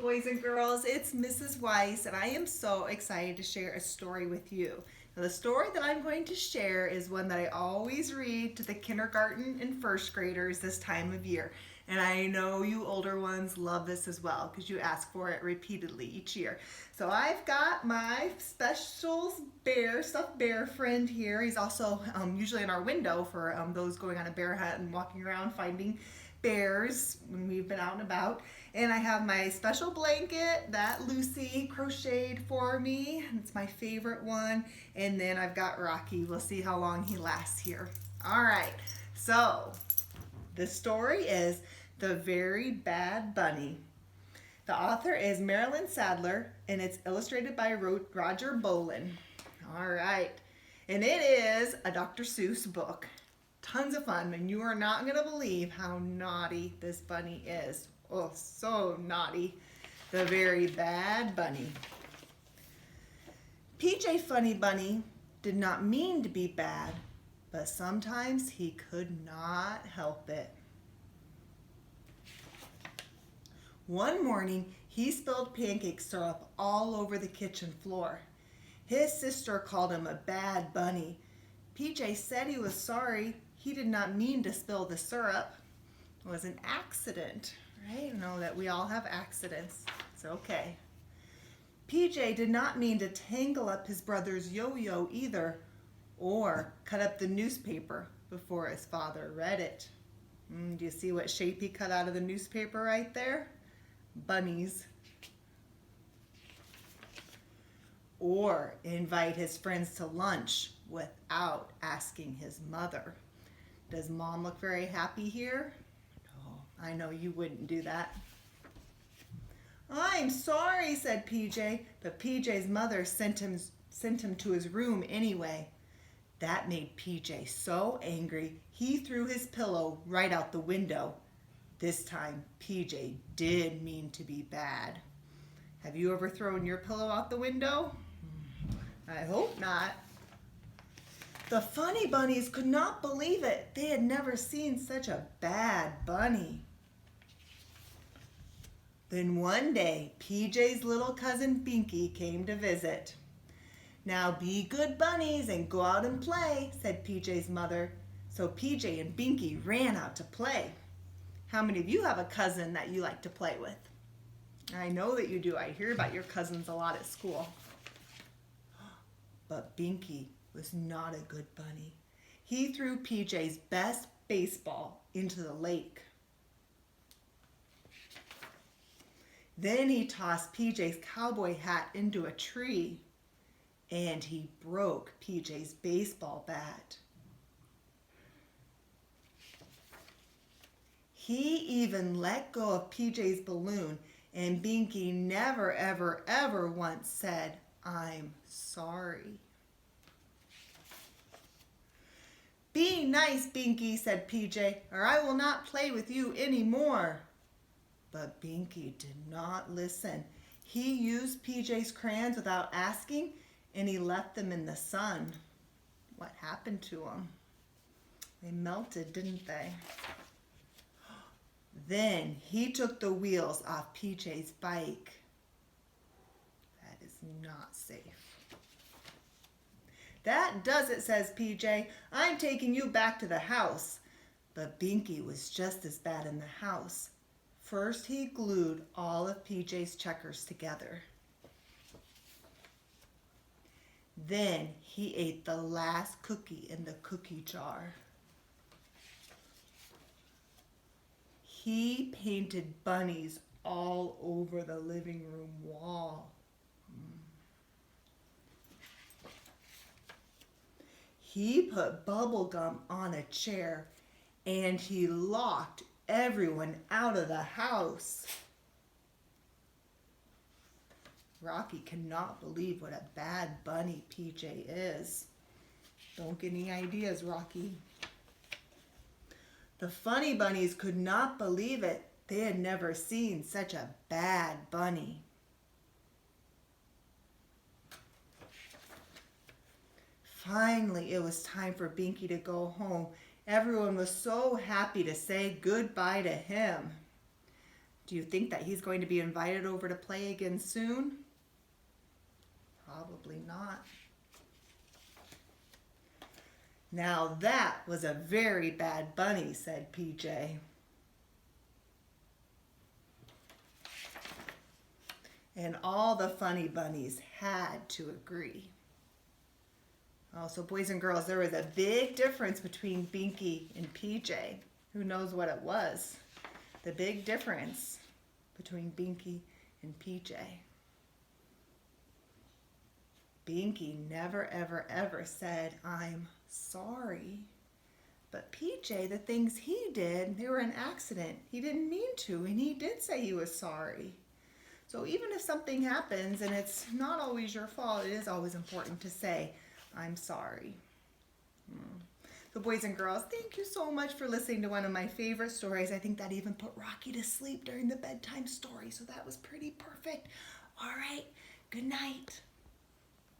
boys and girls. It's Mrs. Weis, and I am so excited to share a story with you. Now, the story that I'm going to share is one that I always read to the kindergarten and first graders this time of year. And I know you older ones love this as well because you ask for it repeatedly each year. So I've got my special stuffed bear friend here. He's also usually in our window for those going on a bear hunt and walking around finding bears when we've been out and about. And I have my special blanket that Lucy crocheted for me. It's my favorite one. And then I've got Rocky. We'll see how long he lasts here. All right, so the story is The Very Bad Bunny. The author is Marilyn Sadler, and it's illustrated by Roger Bolin. All right, and it is a Dr. Seuss book. Tons of fun, and you are not going to believe how naughty this bunny is. Oh, so naughty. The Very Bad Bunny. PJ Funny Bunny did not mean to be bad, but sometimes he could not help it. One morning, he spilled pancake syrup all over the kitchen floor. His sister called him a bad bunny. PJ said he was sorry. He did not mean to spill the syrup. It was an accident, right? You know that we all have accidents. It's okay. PJ did not mean to tangle up his brother's yo-yo either, or cut up the newspaper before his father read it. Do you see what shape he cut out of the newspaper right there? Bunnies. Or invite his friends to lunch without asking his mother. Does Mom look very happy here? No, I know you wouldn't do that. I'm sorry, said PJ, but PJ's mother sent him to his room anyway. That made PJ so angry, he threw his pillow right out the window. This time, PJ did mean to be bad. Have you ever thrown your pillow out the window? I hope not. The funny bunnies could not believe it. They had never seen such a bad bunny. Then one day, PJ's little cousin Binky came to visit. Now be good bunnies and go out and play, said PJ's mother. So PJ and Binky ran out to play. How many of you have a cousin that you like to play with? I know that you do. I hear about your cousins a lot at school. But Binky was not a good bunny. He threw PJ's best baseball into the lake. Then he tossed PJ's cowboy hat into a tree, and he broke PJ's baseball bat. He even let go of PJ's balloon, and Binky never, ever, ever once said, "I'm sorry." Be nice, Binky, said PJ, or I will not play with you anymore. But Binky did not listen. He used PJ's crayons without asking, and he left them in the sun. What happened to them? They melted, didn't they? Then he took the wheels off PJ's bike. That is not safe. That does it, says PJ. I'm taking you back to the house. But Binky was just as bad in the house. First, he glued all of PJ's checkers together. Then he ate the last cookie in the cookie jar. He painted bunnies all over the living room wall. He put bubble gum on a chair, and he locked everyone out of the house. Rocky cannot believe what a bad bunny PJ is. Don't get any ideas, Rocky. The funny bunnies could not believe it. They had never seen such a bad bunny. Finally, it was time for Binky to go home. Everyone was so happy to say goodbye to him. Do you think that he's going to be invited over to play again soon? Probably not. Now that was a very bad bunny, said PJ. And all the funny bunnies had to agree. Oh, so boys and girls, there was a big difference between Binky and PJ. Who knows what it was? The big difference between Binky and PJ. Binky never, ever, ever said, "I'm sorry." But PJ, the things he did, they were an accident. He didn't mean to, and he did say he was sorry. So even if something happens and it's not always your fault, it is always important to say, "I'm sorry." So boys and girls, thank you so much for listening to one of my favorite stories. I think that even put Rocky to sleep during the bedtime story, so that was pretty perfect. All right, good night.